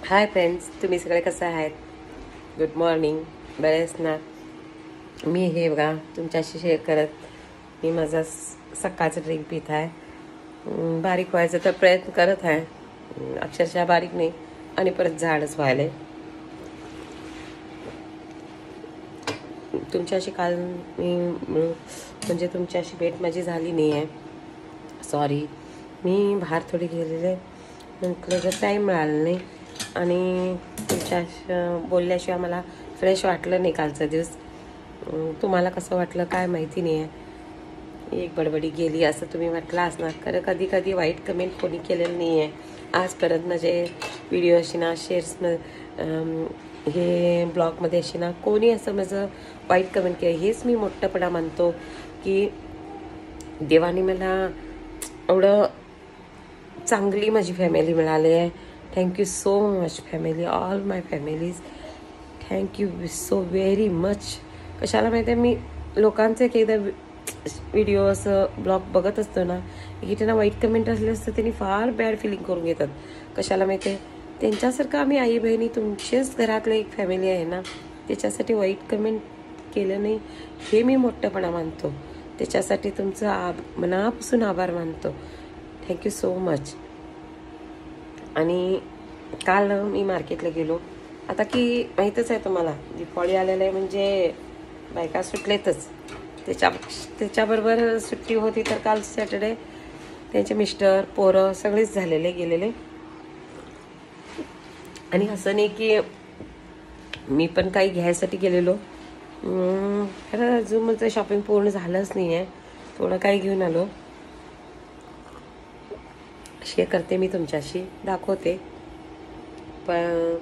Hi friends, तुम्ही सगळे कसं आहेत? Good morning. बरेच ना. मी हे बघा तुमच्याशी शेअर करत मी माझा सकाळचं ड्रिंक पित आहे. बारीक व्हायचा तर प्रयत्न करत आहे. अक्षरशः बारीक नाही आणि परत झाडच व्हायला. तुमच्याशी काल मी म्हणजे तुमच्याशी भेट माझी झाली नाही आहे. सॉरी. मी बाहेर थोडी गेलेले, म्हटलं जर टाईम मिळाला नाही आणि तुमच्या बोलल्याशिवाय मला फ्रेश वाटलं नाही कालचा दिवस. तुम्हाला कसं वाटलं काय माहिती नाही आहे. एक बडबडी गेली असं तुम्ही म्हटलं असणार, कारण कधी कधी वाईट कमेंट कोणी केलेलं नाही आहे आजपर्यंत. माझे व्हिडिओ अशी ना शेअर्स हे ब्लॉगमध्ये अशी ना कोणी असं माझं वाईट कमेंट केलं. हेच मी मोठेपणा मानतो की देवाने मला एवढं चांगली माझी फॅमिली मिळाली आहे. Thank you so much family, all my families. Thank you so very much. कशाला माहिती आहे, मी लोकांचे एक एकदा व्हिडिओ असं ब्लॉग बघत असतो ना की त्यांना वाईट कमेंट असले असतं त्यांनी फार बॅड फिलिंग करून घेतात. कशाला माहिती आहे, त्यांच्यासारखं आम्ही आई बहिणी तुमचेच घरातलं एक फॅमिली आहे ना, त्याच्यासाठी वाईट कमेंट केलं नाही हे मी मोठेपणा मानतो. त्याच्यासाठी तुमचं मनापासून आभार मानतो. Thank you so much. आणि काल मी मार्केटला गेलो. आता की माहीतच आहे तुम्हाला, दिवाळी आलेलं आहे म्हणजे बायका सुटलेतच. त्याच्याबरोबर सुट्टी होती तर काल सॅटर्डे त्यांचे मिस्टर पोरं सगळेच गेलेले. आणि असं नाही की मी पण काही घ्यायसाठी गेलेलो. खरं अजून माझं शॉपिंग पूर्ण झालंच नाही आहे. थोडं काही घेऊन आलो, शेअर करते मी तुमच्याशी, दाखवते. पण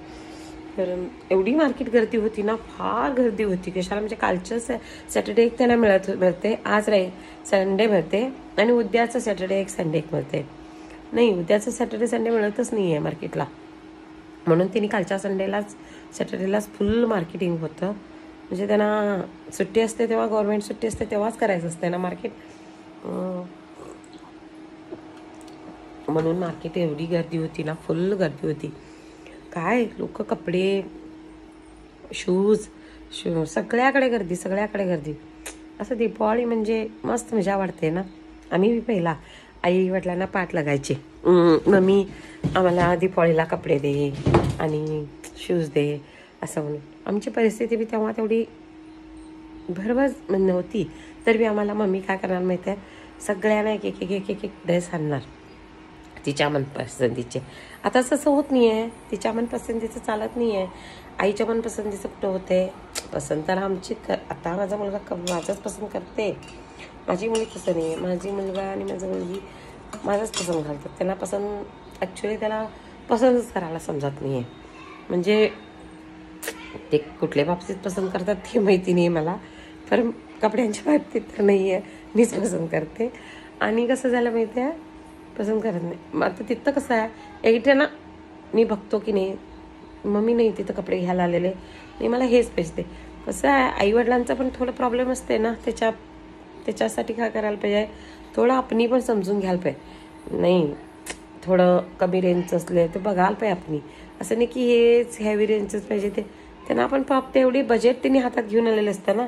एवढी मार्केट गर्दी होती ना, फार गर्दी होती. कशाला म्हणजे कालचं सॅटर्डे एक त्यांना मिळते, आज संडे मिळते आणि उद्याचं सॅटर्डे एक संडे एक मिळते. नाही, उद्याचं सॅटर्डे संडे मिळतच नाही आहे मार्केटला. म्हणून त्यांनी कालच्या सॅटर्डेलाच फुल मार्केटिंग होतं. म्हणजे त्यांना सुट्टी असते तेव्हा, गव्हर्नमेंट सुट्टी असते तेव्हाच करायचं असतं ना मार्केट. म्हणून मार्केट एवढी गर्दी होती ना, फुल गर्दी होती. काय लोक कपडे, शूज सगळ्याकडे गर्दी. असं दिवाळी म्हणजे मस्त मजा वाटते ना. आम्ही पहिला आई वडिलांना पाठ लागायचे, मम्मी आम्हाला दिवाळीला कपडे दे आणि शूज दे असं म्हणून. आमची परिस्थिती बी तेव्हा तेवढी भरभर नव्हती, तर बी आम्हाला मम्मी काय करणार माहिती आहे, सगळ्यांना एक एक एक एक एक ड्रेस आणणार तिच्या मनपसंतीचे. आता तसं होत नाही आहे, तिच्या मनपसंतीचं चालत नाही आहे. आईच्या मनपसंतीचं कुठं होते. पसंत तर आमची आता माझा मुलगा माझंच पसंत करते. माझी मुलगी तसं नाही आहे. माझी मुलगा आणि माझी मुलगी माझंच पसंत घालतात. त्यांना पसंत ॲक्च्युली त्याला पसंतच करायला समजत नाही आहे. म्हणजे ते कुठल्या बाबतीत पसंत करतात ते माहिती नाही मला, पण कपड्यांच्या बाबतीत तर नाही आहे, मीच पसंत करते. आणि कसं झालं माहिती आहे, पसंत करत नाही. मग आता तिथं कसं आहे, एकट्या ना मी बघतो की नाही, मम्मी नाही तिथं कपडे घ्यायला आलेले नाही, मला हेच पाहिजे. कसं आहे, आईवडिलांचा पण थोडं प्रॉब्लेम असते ना, त्याच्यासाठी काय करायला पाहिजे, थोडं आपणी पण समजून घ्यायला पाहिजे. नाही, थोडं कमी रेंजचं असले तर बघायला पाहिजे आपणी. असं नाही की हेच हेवी रेंजचंच पाहिजे. त्यांना आपण फक्त एवढी बजेट त्यांनी हातात घेऊन आलेलं असतं ना,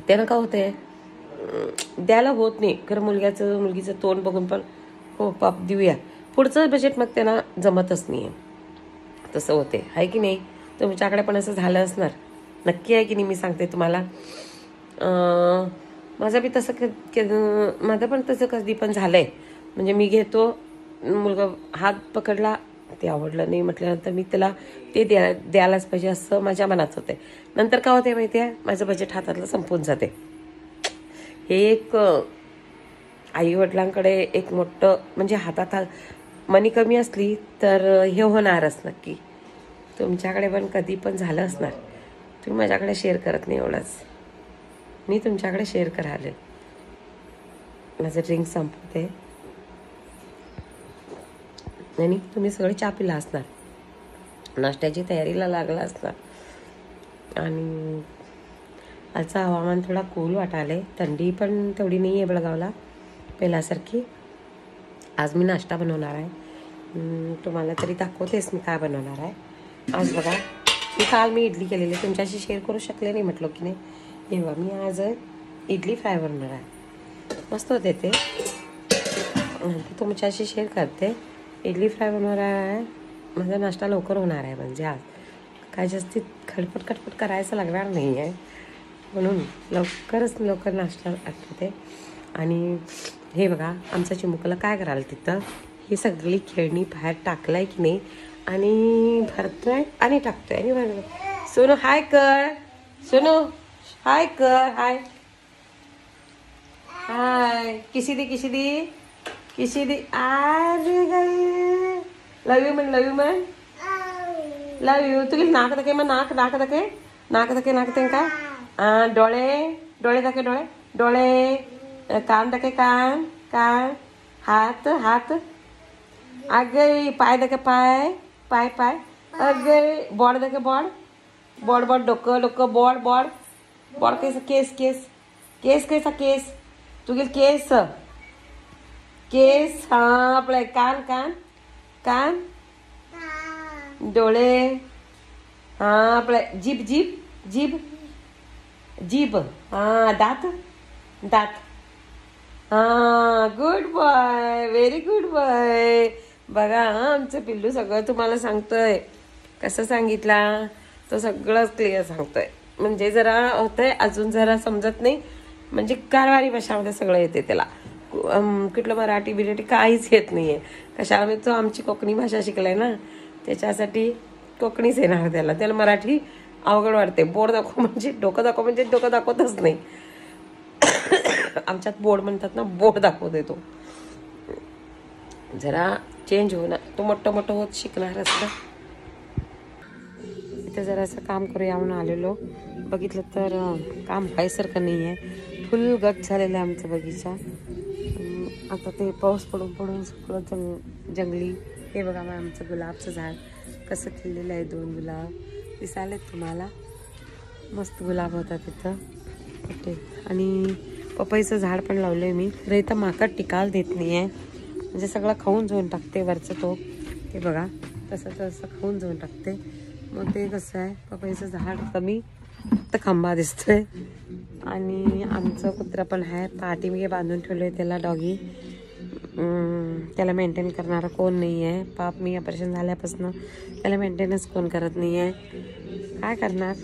त्यानं काय होतंय, द्यायला होत नाही. खरं मुलगीचं तोंड बघून पण हो पाप देऊया, पुढचं बजेट मग त्यांना जमतच नाही आहे. तसं होते, आहे की नाही. तुमच्याकडे पण असं झालं असणार, नक्की आहे की नाही, मी सांगते तुम्हाला. माझं बी तसं माझं पण तसं कधी पण झालं आहे. म्हणजे मी घेतो, मुलगा हात पकडला, ते आवडलं नाही म्हटल्यानंतर मी त्याला ते द्यायलाच पाहिजे असं माझ्या मनात होते. नंतर काय होते माहिती आहे, माझं बजेट हातातलं संपून जाते. हे एक आईवडिलांकडे एक मोठं म्हणजे हातात मनी कमी असली तर हे होणारच नक्की. तुमच्याकडे पण कधी पण झालं असणार, तुम्ही माझ्याकडे शेअर करत नाही. एवढंच मी तुमच्याकडे शेअर करायला. माझं ड्रिंक संपते आणि तुम्ही सगळे चहा पिला असणार, नाश्त्याची तयारीला लागला असणार. आणि आजचं हवामान थोडा कूल वाटायला, थंडी पण तेवढी नाही आहे बेळगावला पहिल्यासारखी. आज मी नाश्ता बनवणार आहे. तुम्हाला तरी दाखवतेस मी काय बनवणार आहे आज. बघा काल मी इडली केलेली तुमच्याशी शेअर करू शकले नाही म्हटलं की नाही. हे बघा मी आज इडली फ्राय बनवणार आहे. मस्त होते ते तुमच्याशी शेअर करते. इडली फ्राय बनवणार आहे. माझा नाश्ता लवकर होणार आहे म्हणजे आज काय जास्ती खटपट करायचं लागणार नाही आहे म्हणून लवकर नाश्ता आठवते. आणि हे बघा आमच्या चिमुकला काय करायला तिथं ही सगळी खेळणी बाहेर टाकलाय की नाही आणि भरतोय आणि टाकतोय आणि भरतोय. सोनू हाय कर, सोनू हाय कर, हाय हाय किसी दी अरे गई लव यू म्हण लव यू. तुला नाक दाखे मग नाक दाखे का डोळे दाखे डोळे कान दाखे कान हात अगे पाय दाखे पाय अगे बॉड दाखे बॉड डोकं बॉड कैसा केस तुझे केस हाँ आपले कान डोळे हाँ आपले जीभ हाँ दात हाँ good boy very good boy. बघा आमचं पिल्लू सगळं तुम्हाला सांगतोय. कसं सांगितला तो सगळंच क्लिअर सांगतोय. म्हणजे जरा होतंय अजून जरा समजत नाही म्हणजे कारवारी भाषामध्ये सगळं येते त्याला. कुठलं मराठी बिराठी काहीच येत नाहीये. कशाला मी तो आमची कोकणी भाषा शिकलाय ना त्याच्यासाठी कोकणीच येणार त्याला मराठी अवघड वाटते. बोर्ड दाखव म्हणजे डोकं दाखवतच नाही. आमच्यात बोर्ड म्हणतात ना बोर्ड दाखवते तो. जरा चेंज होणार तो मोठं होत शिकणार असतं. इथे जरा असं काम करूया म्हणून आलेलो. बघितलं तर काम व्हायसारखं नाही आहे. फुल गट झालेलं आहे आमचं बगीचा. आता ते पाऊस पडून सगळं जंगली. हे बघा मग आमचं गुलाबचं झाड कसं केलेलं आहे. 2 गुलाब दिसायलेत तुम्हाला. मस्त गुलाब होता तिथं. आणि पपईचं झाड पण लावलंय मी. इथं माकड टिकाल देत नाही आहे म्हणजे सगळं खाऊन जाऊन टाकते वरचं तो. ते बघा तसं खाऊन जाऊन टाकते. मग ते कसं आहे पपईचं झाड कमी तर खांबा दिसतोय. आणि आमचं कुत्रा पण आहे. पाठी मी बांधून ठेवलोय त्याला डॉगी. त्याला मेंटेन करणारा कोण नाही आहे. पाप मी ऑपरेशन झाल्यापासून त्याला मेंटेनन्स कोण करत नाही आहे. काय करणार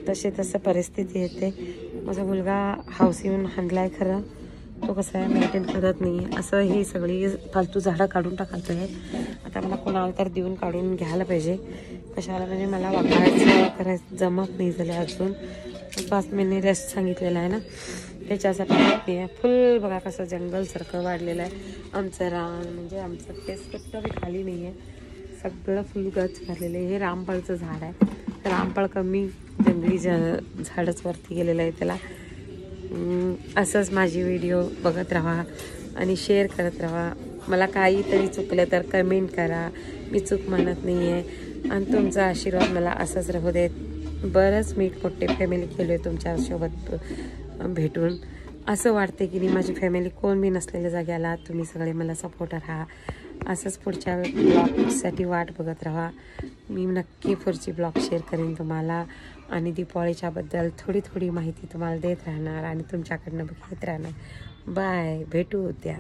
तसं परिस्थिती येते. माझा मुलगा हाऊस येऊन हाणलाय खरं तो कसं आहे मेंटेन करत नाही. असं ही सगळी फालतू झाडं काढून टाकायचं आहे. आता मला कोणाला तर देऊन काढून घ्यायला पाहिजे. कशाला म्हणजे मला करायचं जमत नाही झालं अजून. 5 महिने रेस्ट सांगितलेला आहे ना त्याच्यासाठी नाही आहे. फुल बघा कसं जंगलसारखं वाढलेलं आहे आमचं रान. म्हणजे आमचं केस कुठं बी खाली नाही आहे. सगळं फुल गच भरलेलं आहे. हे रामफळचं झाड आहे. रामफळ कमी जंगली झाडच वरती गेलेलं आहे त्याला. असंच माझी व्हिडिओ बघत राहा आणि शेअर करत राहा. मला काहीतरी चुकलं तर कमेंट करा. मी चूक म्हणत नाही आहे. आणि तुमचा आशीर्वाद मला असंच राहू देत. बरंच मी मोठे फॅमिली केलो आहे तुमच्यासोबत भेटून. असं वाटते की नाही माझी फॅमिली कोण बी नसलेल्या जाग्याला तुम्ही सगळे मला सपोर्ट राहा. असंच पुढच्या ब्लॉगसाठी वाट बघत राहा. मी नक्की पुढची ब्लॉग शेअर करेन तुम्हाला. आणि दीपावलीच्याबद्दल थोडी माहिती तुम्हाला देत राहणार आणि तुमच्याकडनं घेत राहणार. बाय भेटू उद्या.